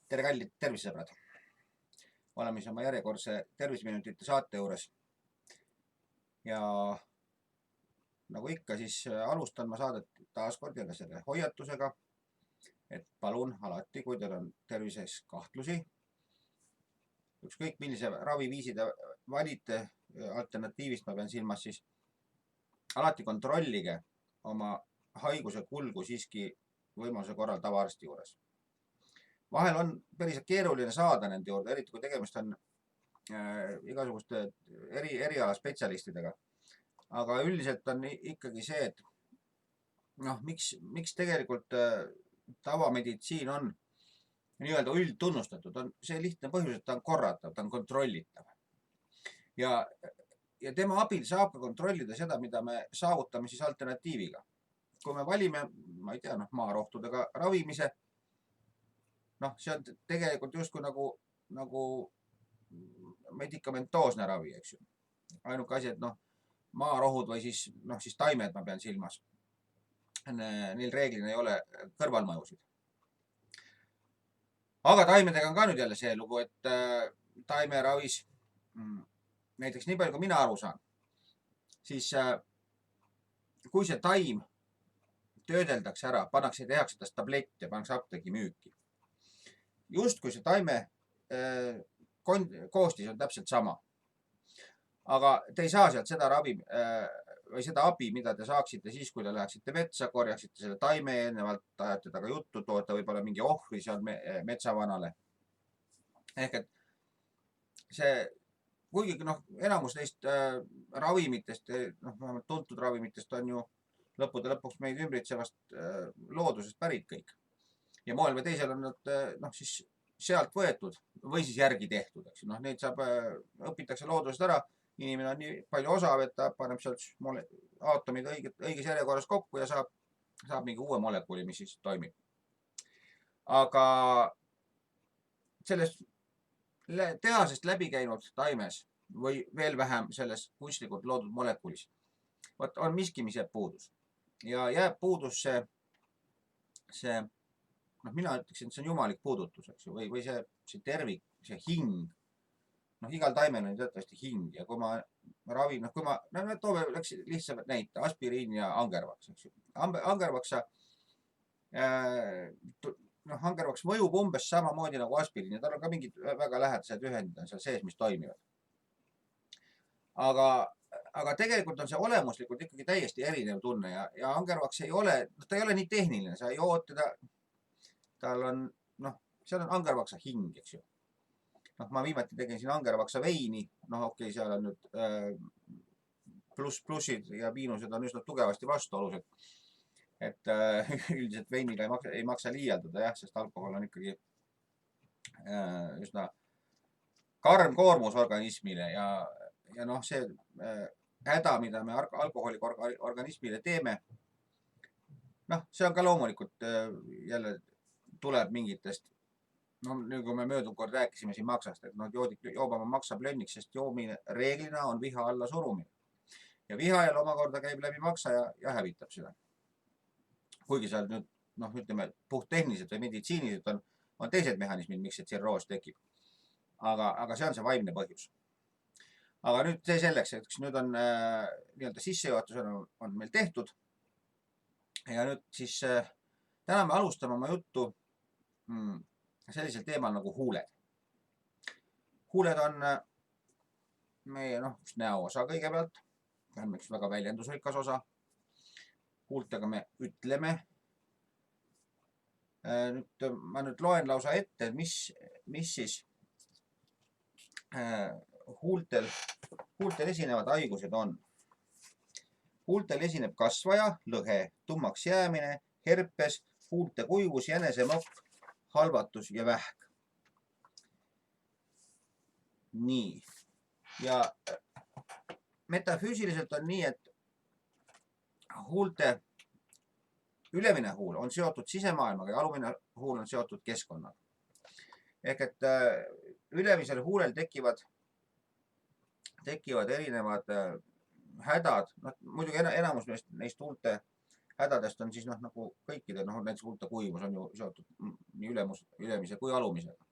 Tere kallid tervisesõbrad! Oleme siis oma järjekordse terviseminutite saate juures. Ja nagu ikka, siis alustan ma saadet taaskord jälle selle hoiatusega, et palun alati, kui teil on tervises kahtlusi, ükskõik millise raviviisi te valite, alternatiivist ma pean silmas, siis alati kontrollige oma haiguse kulgu siiski võimaluse korral tavaarsti juures. Vahel on päris keeruline saada nende juurde, eriti kui tegemist on igasuguste eriala spetsialistidega. Aga üldiselt on ikkagi see, et miks tegelikult tavameditsiin on nii-öelda üldtunnustatud, on see lihtne põhjus, et ta on korratav, ta on kontrollitav. Ja tema abil saab ka kontrollida seda, mida me saavutame siis alternatiiviga. Kui me valime, ma ei tea, maarohtudega ravimise, see on tegelikult justkui nagu medikamentoosne ravi, eks ju. Ainuke asi, et maarohud või siis taimed ma pean silmas. Neil reeglina ei ole kõrvalmõjusid. Aga taimedega on ka nüüd jälle see lugu, et taimeravis, näiteks nii palju, kui mina aru saan, siis kui see taim töödeldakse ära, tehakse tast tablett ja pannakse apteegi müüki. Just kui see taime koostis on täpselt sama. Aga te ei saa sealt seda ravi või seda abi, mida te saaksite siis, kui te läheksite metsa, korjaksite selle taime eelnevalt, ajate taga juttu, toote võib-olla mingi ohvri seal metsavanale. Ehk et see, kuigi enamus neist ravimitest, tuntud ravimitest on ju lõppude lõpuks meid ümbritsevast loodusest pärit kõik. Ja moel või teisel on nad siis sealt võetud või siis järgi tehtud. Neid õpitakse loodusest ära. Inimene on nii palju osav, et ta paneb sealt aatomid õiges järjekorras kokku ja saab mingi uue molekuli, mis siis toimib. Aga sellest tehasest läbi käinud taimes või veel vähem selles kunstlikult loodud molekulis on miski, mis jääb puudus. Ja jääb puudus see mina ütleksin, et see on jumalik puudutus, eks ju, või see tervik, see hing. Igal taimel on teatavasti hing ja kui ma ravin, toome lihtsalt näite, aspiriin ja angervaks, eks ju. Angervaks mõjub umbes samamoodi nagu aspiriin ja tal on ka mingid väga lähedased ühendid seal sees, mis toimivad. Aga tegelikult on see olemuslikult ikkagi täiesti erinev tunne ja angervaks ei ole nii tehniline, sa ei jood teda. Tal on, seal on angervaksa hing, eks ju. Ma viimati tegin siin angervaksa veini, okei, seal on nüüd plussid ja miinused on üsna tugevasti vastuolus, et üldiselt veiniga ei maksa liialdada, jah, sest alkohol on ikkagi üsna karm koormus organismile ja see häda, mida me alkoholiga organismile teeme, see on ka loomulikult jälle tuleb mingitest, kui me möödunud kord rääkisime siin maksast, et joobama maksab lönniks, sest joomine reeglina on viha alla surumine. Ja viha jälle omakorda käib läbi maksa ja hävitab seda. Kuigi seal nüüd, ütleme, puhttehniliselt või meditsiiniliselt on teised mehhanismid, miks see tsirroos tekib. Aga see on see vaimne põhjus. Aga nüüd see selleks, et nüüd on nii-öelda sissejuhatusena on meil tehtud. Ja nüüd siis täna me alustame oma juttu sellisel teemal nagu huuled. Huuled on meie näoosa kõigepealt, on üks väga väljendusrikas osa. Huultega me ütleme. Ma nüüd loen lausa ette, mis siis huultel esinevad haigused on. Huultel esineb kasvaja, lõhe, tummaks jäämine, herpes, huulte kuivus, jänesemokk, halvatus ja vähk. Nii. Ja metafüüsiliselt on nii, et huulte ülemine huul on seotud sisemaailmaga ja alumine huul on seotud keskkonnaga. Ehk et ülemisel huulel tekivad erinevad hädad, muidugi enamus neist huulte hädadest on siis nagu kõikide, näiteks huulte kuivus on ju seotud nii ülemise kui alumisega.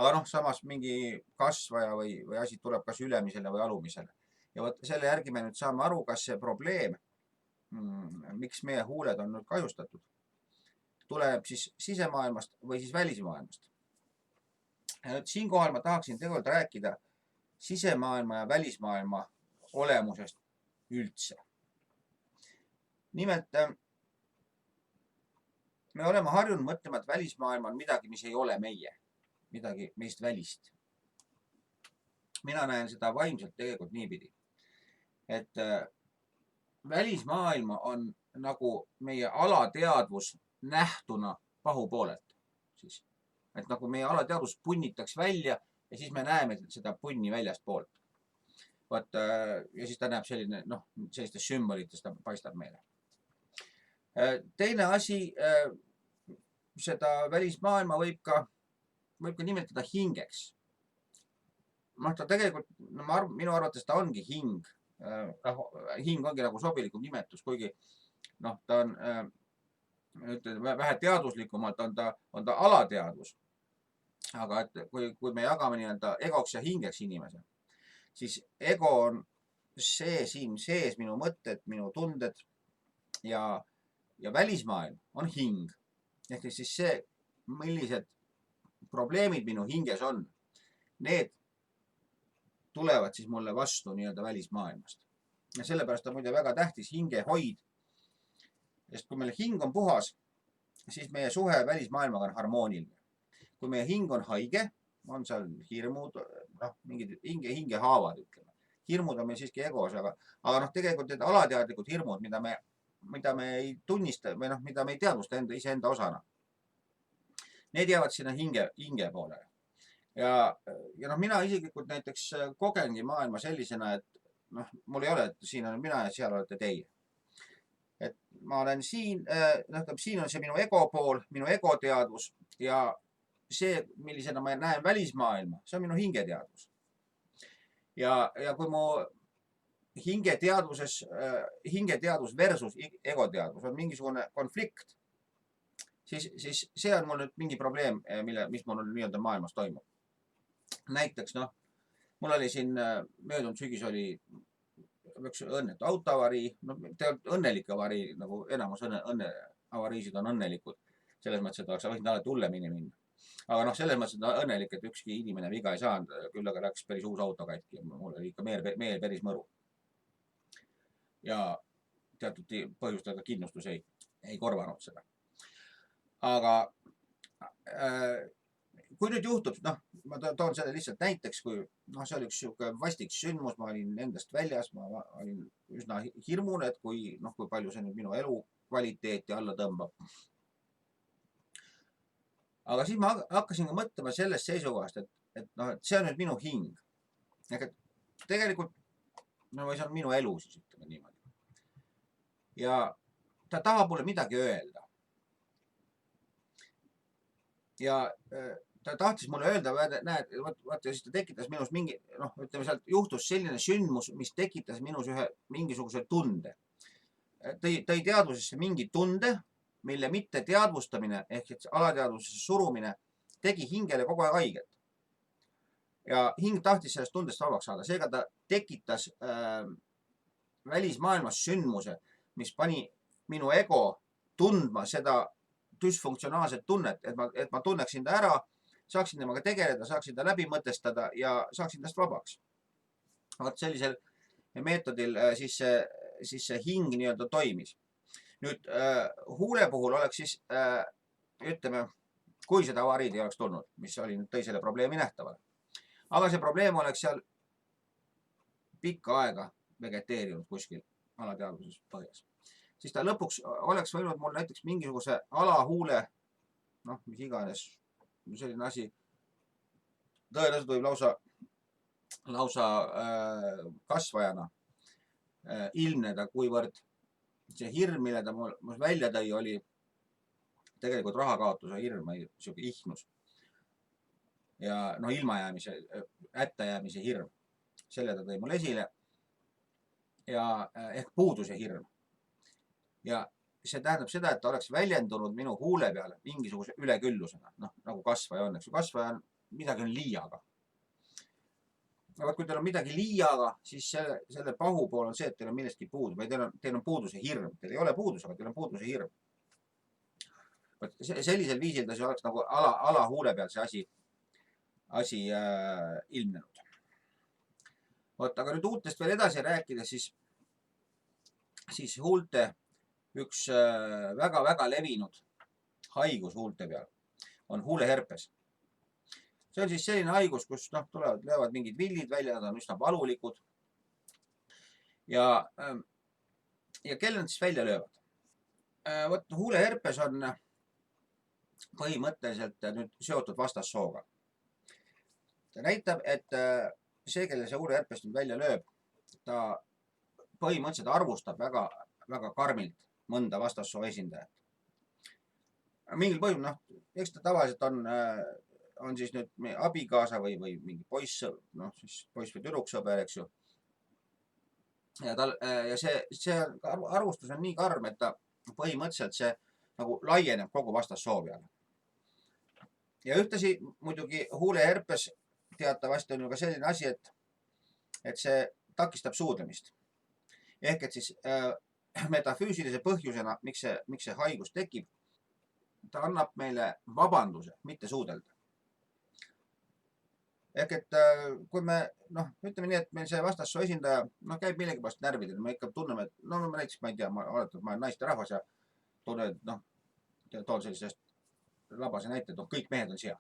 Aga samas mingi kasvaja või asi tuleb kas ülemisele või alumisele. Ja vot selle järgi me nüüd saame aru, kas see probleem, miks meie huuled on nüüd kahjustatud, tuleb siis sisemaailmast või siis välismaailmast. Ja nüüd siinkohal ma tahaksin tegelikult rääkida sisemaailma ja välismaailma olemusest üldse. Nimelt, me oleme harjunud mõtlema, et välismaailm on midagi, mis ei ole meie, midagi meist välist. Mina näen seda vaimselt tegelikult niipidi, et välismaailma on nagu meie alateadvus nähtuna pahupoolelt. Et nagu meie alateadvus punnitaks välja ja siis me näeme seda punni väljast poolt. Ja siis ta näeb selline, sellistest sümbolitest ta paistab meile. Teine asi, seda välismaailma võib ka nimetada hingeks. Ta tegelikult, minu arvates ta ongi hing. Hing ongi nagu sobilikum nimetus, kuigi ta on, vähe teaduslikumalt on ta alateadvus. Aga et kui me jagame nii-öelda egoks ja hingeks inimese, siis ego on see siin sees, minu mõtted, minu tunded ja välismaailm on hing. Ehk siis see, millised probleemid minu hinges on, need tulevad siis mulle vastu nii-öelda välismaailmast. Ja sellepärast on muide väga tähtis hingehoid. Sest kui meil hing on puhas, siis meie suhe välismaailmaga on harmooniline. Kui meie hing on haige, on seal hirmud, mingid hingehaavad, ütleme. Hirmud on meil siiski egos, aga tegelikult need alateadlikud hirmud, mida me ei tunnista või mida me ei teadvusta iseenda osana. Need jäävad sinna hinge poolele. Ja mina isiklikult näiteks kogengi maailma sellisena, et mul ei ole, et siin on mina ja seal olete teie. Et ma olen siin, siin on see minu ego pool, minu egoteadvus ja see, millisena ma näen välismaailma, see on minu hingeteadvus. Ja kui mu hingeteadvus versus egoteadvus on mingisugune konflikt, siis see on mul nüüd mingi probleem, mis mul nii-öelda maailmas toimub. Näiteks, mul oli siin möödunud sügis oli üks õnnetu autoavarii, tegelikult õnnelik avarii, nagu enamus avariisid on õnnelikud. Selles mõttes, et oleks võinud alati hullemini minna. Aga selles mõttes, et õnnelik, et ükski inimene viga ei saanud, küll aga läks päris uus auto katki. Mul oli ikka meel päris mõru. Ja teatud põhjustel kindlustus ei korvanud seda. Aga kui nüüd juhtub, ma toon selle lihtsalt näiteks, kui see oli üks vastik sündmus, ma olin endast väljas, ma olin üsna hirmune, et kui palju see nüüd minu elu kvaliteeti alla tõmbab. Aga siis ma hakkasin ka mõtlema sellest seisukohast, et see on nüüd minu hing. Tegelikult, see on minu elu siis, ütleme niimoodi. Ja ta tahab mulle midagi öelda. Ja ta tahtis mulle öelda, näed, vaata, siis ta tekitas minus mingi, ütleme, sealt juhtus selline sündmus, mis tekitas minus ühe mingisuguse tunde. Tõi teadvusesse mingi tunde, mille mitte teadvustamine ehk alateadvusesse surumine tegi hingele kogu aeg haiget. Ja hing tahtis sellest tundest vabaks saada. Seega ta tekitas välismaailmas sündmuse, mis pani minu ego tundma seda düsfunktsionaalset tunnet, et ma tunneksin ta ära, saaksin temaga tegeleda, saaksin ta läbi mõtestada ja saaksin tast vabaks. Vaat sellisel meetodil siis see hing nii-öelda toimis. Nüüd huule puhul oleks siis, ütleme, kui seda avariid ei oleks tulnud, mis oli nüüd tõi selle probleemi nähtavale. Aga see probleem oleks seal pikka aega vegeteerinud kuskil alateadvuses põhjas. Siis ta lõpuks oleks võinud mul näiteks mingisuguse alahuule, mis iganes, selline asi, tõenäoliselt võib lausa kasvajana ilmneda, kuivõrd see hirm, mille ta mul välja tõi, oli tegelikult rahakaotuse hirm, siuke ihnus. Ja ilmajäämise, hätta jäämise hirm. Selle ta tõi mul esile. ja ehk puuduse hirm. Ja see tähendab seda, et ta oleks väljendunud minu huule peale mingisuguse üleküllusena, noh, nagu kasvaja on, eks ju, kasvaja on, midagi on liiaga. Aga kui teil on midagi liiaga, siis selle pahu pool on see, et teil on millestki puudu või teil on puuduse hirm. Teil ei ole puudus, aga teil on puuduse hirm. Sellisel viisil ta siis oleks nagu alahuule peal see asi ilmnenud. Vot, aga nüüd uutest veel edasi rääkides, siis huulte üks väga-väga levinud haigus huulte peal on huuleherpes. See on siis selline haigus, kus löövad mingid villid välja, nad on üsna valulikud. Ja kelle nad siis välja löövad? Vot, huuleherpes on põhimõtteliselt nüüd seotud vastassooga. Ta näitab, et see, kelle see huuleherpes nüüd välja lööb, ta põhimõtteliselt arvustab väga, väga karmilt mõnda vastassoo esindajat. Mingil põhjusel, eks ta tavaliselt on siis nüüd meie abikaasa või mingi poiss, siis poiss või tüdruksõber, eks ju. Ja see arvustus on nii karm, et ta põhimõtteliselt see nagu laieneb kogu vastassoo peale. Ja ühtasi muidugi huuleherpes teatavasti on ju ka selline asi, et see takistab suudlemist. Ehk et siis metafüüsilise põhjusena, miks see haigus tekib, ta annab meile vabanduse mitte suudelda. Ehk et kui me, ütleme nii, et meil see vastassoo esindaja käib millegipärast närvidel, me ikka tunneme, et näiteks ma ei tea, ma olen naiste rahvas ja tunnen, et toon sellisest labase näite, et kõik mehed on sead.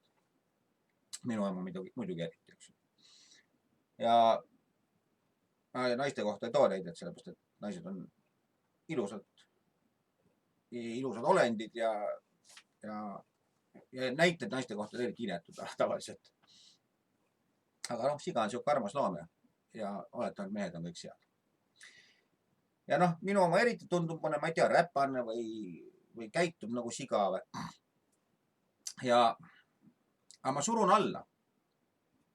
Minu ema muidugi eriti, eks. Ja naiste kohta ei too näidet, sellepärast, et naised on ilusad olendid ja näited naiste kohta eriti inetud tavaliselt. Aga siga on siuke armas loom ja oletan, et mehed on kõik sead. Ja minu oma eriti tundub mõne, ma ei tea, räpanne või käitub nagu siga või. Aga ma surun alla.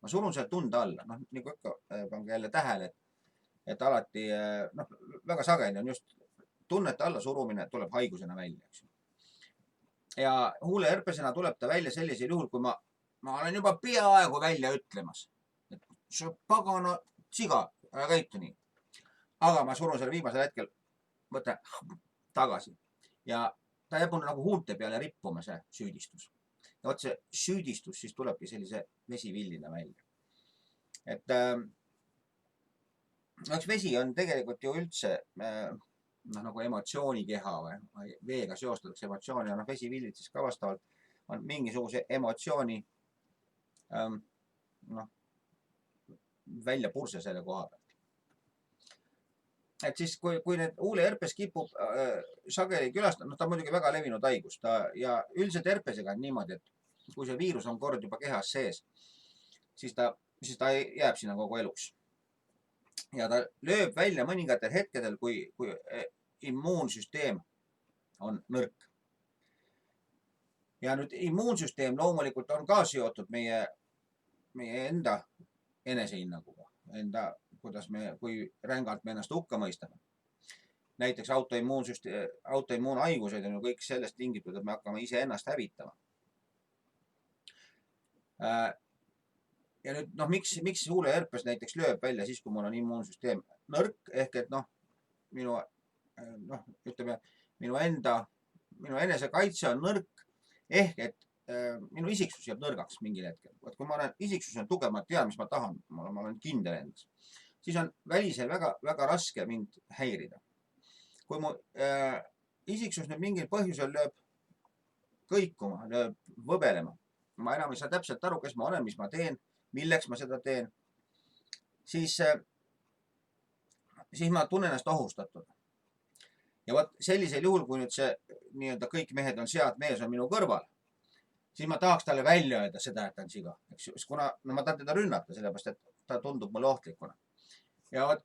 Ma surun selle tunde alla. Nagu ikka pange jälle tähele, et alati, väga sageli on just tunnete alla surumine tuleb haigusena välja, eks. Ja huuleherpesena tuleb ta välja sellisel juhul, kui ma olen juba peaaegu välja ütlemas. See pagana siga, ära käitu nii. Aga ma surun selle viimasel hetkel tagasi. Ja ta jääb nagu huulte peale rippuma see süüdistus. Ja vot see süüdistus siis tulebki sellise vesivillina välja. Et üks vesi on tegelikult ju üldse nagu emotsioonikeha või veega seostatakse emotsiooni ja vesivillid siis ka vastavalt on mingisuguse emotsiooni välja purse selle koha pealt. Et siis, kui need huuleherpes kipub sageli külastada, ta on muidugi väga levinud haigus ja üldiselt herpesega on niimoodi, et kui see viirus on kord juba kehas sees, siis ta jääb sinna kogu eluks. Ja ta lööb välja mõningatel hetkedel, kui immuunsüsteem on nõrk. Ja nüüd immuunsüsteem loomulikult on ka seotud meie enda enesehinnaguga, kui rängalt me ennast hukka mõistame. Näiteks autoimmuunhaigused on ju kõik sellest tingitud, et me hakkame ise ennast hävitama. Ja nüüd, miks huuleherpes näiteks lööb välja siis, kui mul on immuunsüsteem nõrk, ehk et minu enesekaitse on nõrk, ehk et minu isiksus jääb nõrgaks mingil hetkel. Kui ma olen isiksus on tugev, ma tean, mis ma tahan, ma olen kindel endas, siis on välisel väga, väga raske mind häirida. Kui mu isiksus nüüd mingil põhjusel lööb kõikuma, lööb võbelema, ma enam ei saa täpselt aru, kes ma olen, mis ma teen, milleks ma seda teen, siis ma tunnen ennast ohustatud. Ja vot sellisel juhul, kui nüüd see nii-öelda kõik mehed on sead, mees on minu kõrval, siis ma tahaks talle välja öelda seda, et ta on siga. Kuna ma tahan teda rünnata, sellepärast, et ta tundub mulle ohtlikuna. Aga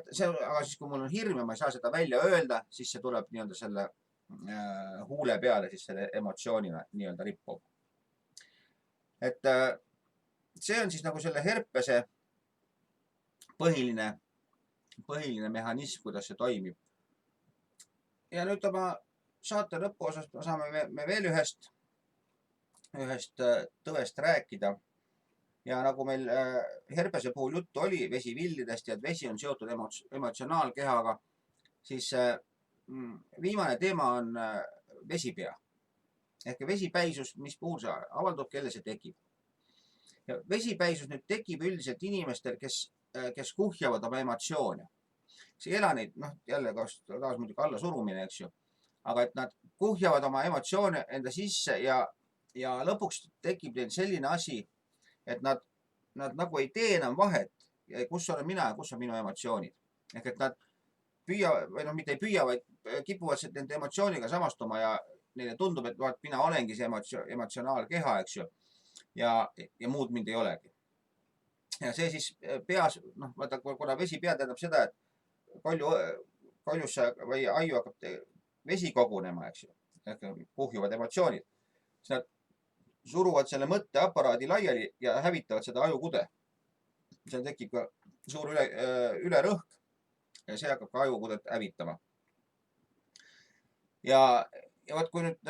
siis, kui mul on hirm ja ma ei saa seda välja öelda, siis see tuleb nii-öelda selle huule peale, siis selle emotsioonina nii-öelda rippub. Et see on siis nagu selle herpese põhiline põhiline mehhanism, kuidas see toimib. Ja nüüd oma saate lõpuosas saame me veel ühest tõvest rääkida. Ja nagu meil herpese puhul juttu oli vesivillidest ja et vesi on seotud emotsionaalkehaga, siis viimane teema on vesipea. Ehk vesipäisus, mis puhul see avaldub, kelle see tekib. Ja vesipäisus nüüd tekib üldiselt inimestel, kes kuhjavad oma emotsioone. See ei ela neid, jälle taas muidugi alla surumine, eks ju. Aga et nad kuhjavad oma emotsioone enda sisse ja lõpuks tekib neil selline asi, et nad nagu ei tee enam vahet, kus olen mina ja kus on minu emotsioonid. Ehk et nad mitte ei püüa, vaid kipuvad nende emotsiooniga samastuma ja neile tundub, et mina olengi see emotsionaalkeha, eks ju. Ja muud mind ei olegi. Ja see siis peas, vaata, kuna vesipea tähendab seda, et koljusse või aiu hakkab vesi kogunema, eks ju. Ehk kuhjuvad emotsioonid. Siis nad suruvad selle mõtteaparaadi laiali ja hävitavad seda ajukude. Seal tekib ka suur ülerõhk ja see hakkab ka ajukudet hävitama. Ja võt, kui nüüd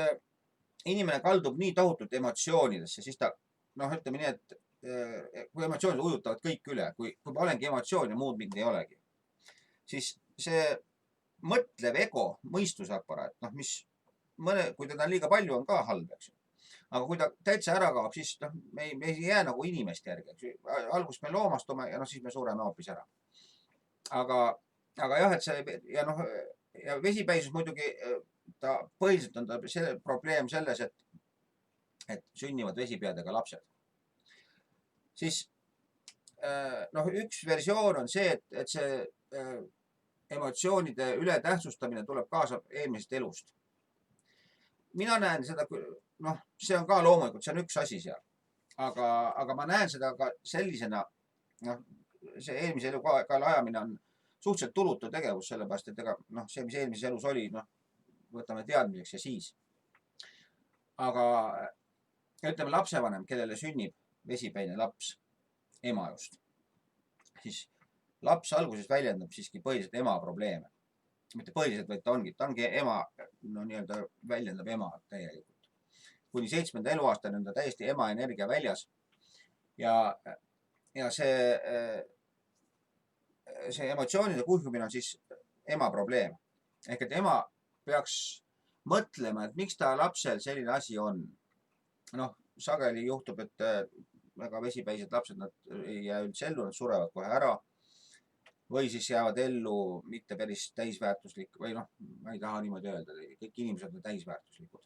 inimene kaldub nii tohutult emotsioonidesse, siis ta, ütleme nii, et kui emotsioonid ujutavad kõik üle, kui ma olengi emotsioon ja muud mind ei olegi, siis see mõtlev ego, mõistusaparaat, kui teda liiga palju on ka halb, eks ju. Aga kui ta täitsa ära kaob, siis me ei jää nagu inimest järgi. Alguses me loomastume ja siis me sureme hoopis ära. Aga jah, et see ja vesipäisus muidugi ta põhiliselt on ta probleem selles, et sünnivad vesipeadega lapsed. Siis üks versioon on see, et see emotsioonide ületähtsustamine tuleb kaasa eelmisest elust. Mina näen seda, see on ka loomulikult, see on üks asi seal. Aga ma näen seda ka sellisena, see eelmise elu kaela ajamine on suhteliselt tulutu tegevus, sellepärast, et see, mis eelmises elus oli, võtame teadmiseks ja siis. Aga ütleme lapsevanem, kellele sünnib vesipäine laps ema just, siis laps alguses väljendab siiski põhiliselt ema probleeme. Mitte põhiliselt, vaid ta ongi ema, nii-öelda väljendab ema täielikult. Kuni 7. eluaastani on ta täiesti ema energia väljas. Ja see emotsioonide kuhjumine on siis ema probleem. Ehk et ema peaks mõtlema, et miks ta lapsel selline asi on. Sageli juhtub, et väga vesipäised lapsed, nad ei jää üldse ellu, nad surevad kohe ära. Või siis jäävad ellu mitte päris täisväärtuslik, või ma ei taha niimoodi öelda, kõik inimesed on täisväärtuslikud.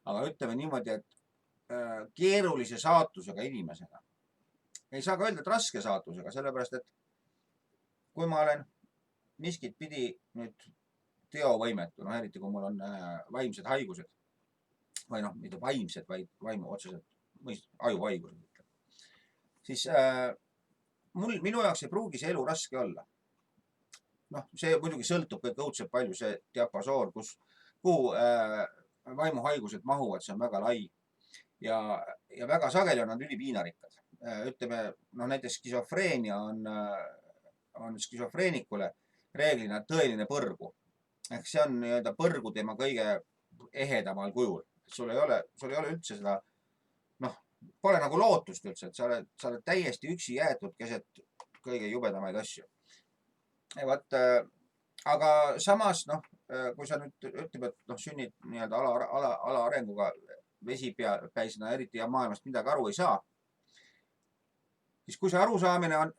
Aga ütleme niimoodi, et keerulise saatusega inimesena. Ei saa ka öelda, et raske saatusega, sellepärast, et kui ma olen miskit pidi nüüd teovõimetu, eriti kui mul on vaimsed haigused, või mitte vaimsed, vaid vaimu otseselt, ajuhaigused, siis minu jaoks ei pruugi see elu raske olla. See muidugi sõltub kõik õudselt palju see diapasoon, kuhu vaimuhaigused mahuvad, see on väga lai. Ja väga sageli on nad ülipiinarikkad. Ütleme, näiteks skisofreenia on skisofreenikule reeglina tõeline põrgu. Ehk see on põrgu tema kõige ehedamal kujul. Sul ei ole üldse seda, pole nagu lootust üldse, et sa oled täiesti üksi jäetud keset kõige jubedamaid asju. Aga samas, kui sa nüüd ütleb, et sünnid nii-öelda alaarenguga vesipäisena eriti ja maailmast midagi aru ei saa, siis kui see arusaamine on,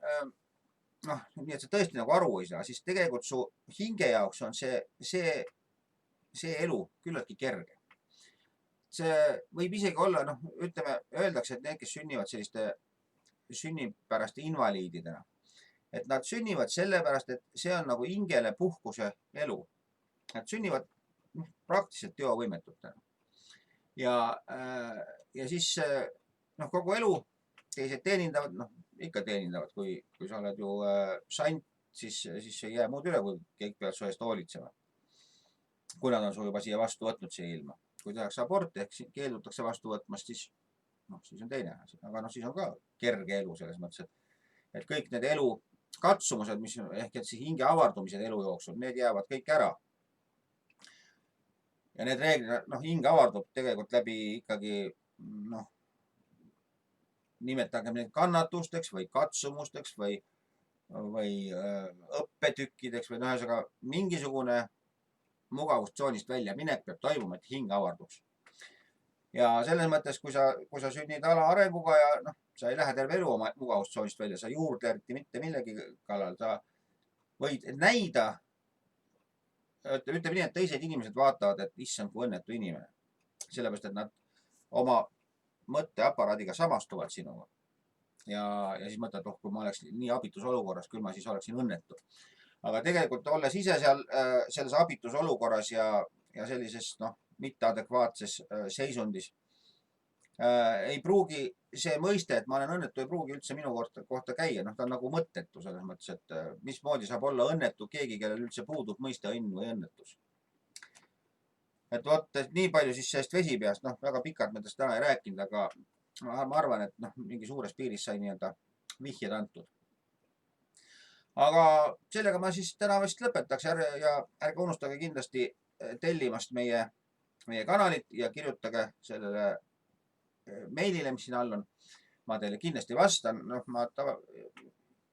nii et sa tõesti nagu aru ei saa, siis tegelikult su hinge jaoks on see elu küllaltki kerge. See võib isegi olla, ütleme, öeldakse, et need, kes sünnivad selliste sünnipäraste invaliididena, et nad sünnivad sellepärast, et see on nagu hingele puhkuse elu. Nad sünnivad praktiliselt teovõimetutena. Ja siis kogu elu teised teenindavad, ikka teenindavad, kui sa oled ju sant, siis ei jää muud üle, kui kõik peavad su eest hoolitsema. Kui nad on su juba siia vastu võtnud siia ilma. Kui tehakse aborti, ehk keeldutakse vastu võtmast, siis on teine asi. Aga siis on ka kerge elu selles mõttes, et kõik need elu katsumused, mis ehk et siis hinge avardumised elu jooksul, need jäävad kõik ära. Ja need reeglid, hing avardub tegelikult läbi ikkagi, nimetagem neid kannatusteks või katsumusteks või õppetükkideks või ühesõnaga mingisugune mugavustsoonist väljaminek peab toimuma, et hing avarduks. Ja selles mõttes, kui sa sünnid alaarenguga ja sa ei lähe terve elu oma mugavustsoonist välja, sa juurde eriti mitte millegi kallal, sa võid näida, ütleme nii, et teised inimesed vaatavad, et issand, kui õnnetu inimene. Sellepärast, et nad oma mõtteaparaadiga samastuvad sinuga. Ja siis mõtled, kui ma oleks nii abitus olukorras, küll ma siis oleksin õnnetu. Aga tegelikult olles ise selles abitus olukorras ja sellises mitteadekvaatses seisundis, ei pruugi see mõiste, et ma olen õnnetu, ei pruugi üldse minu kohta käia. Ta on nagu mõttetu selles mõttes, et mismoodi saab olla õnnetu keegi, kellel üldse puudub mõiste õnn või õnnetus. Et vot, nii palju siis sellest vesipeast, väga pikalt me täna ei rääkinud, aga ma arvan, et mingi suures piiris sai nii-öelda vihjed antud. Aga sellega ma siis täna vist lõpetaks ja ärge unustage kindlasti tellimast meie kanalit ja kirjutage sellele meilile, mis siin all on. Ma teile kindlasti vastan. Ma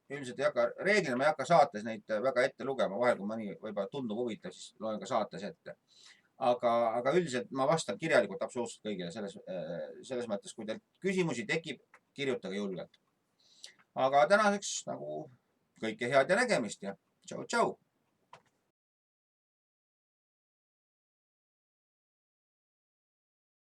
üldiselt ei hakka, reeglina ma ei hakka saates neid väga ette lugema. Vahel, kui mõni võib-olla tundub huvitav, siis loen ka saates ette. Aga üldiselt ma vastan kirjalikult absoluutselt kõigile selles mõttes, kui teil küsimusi tekib, kirjutage julgelt. Aga tänaseks kõike head ja nägemist ja tšau-tšau!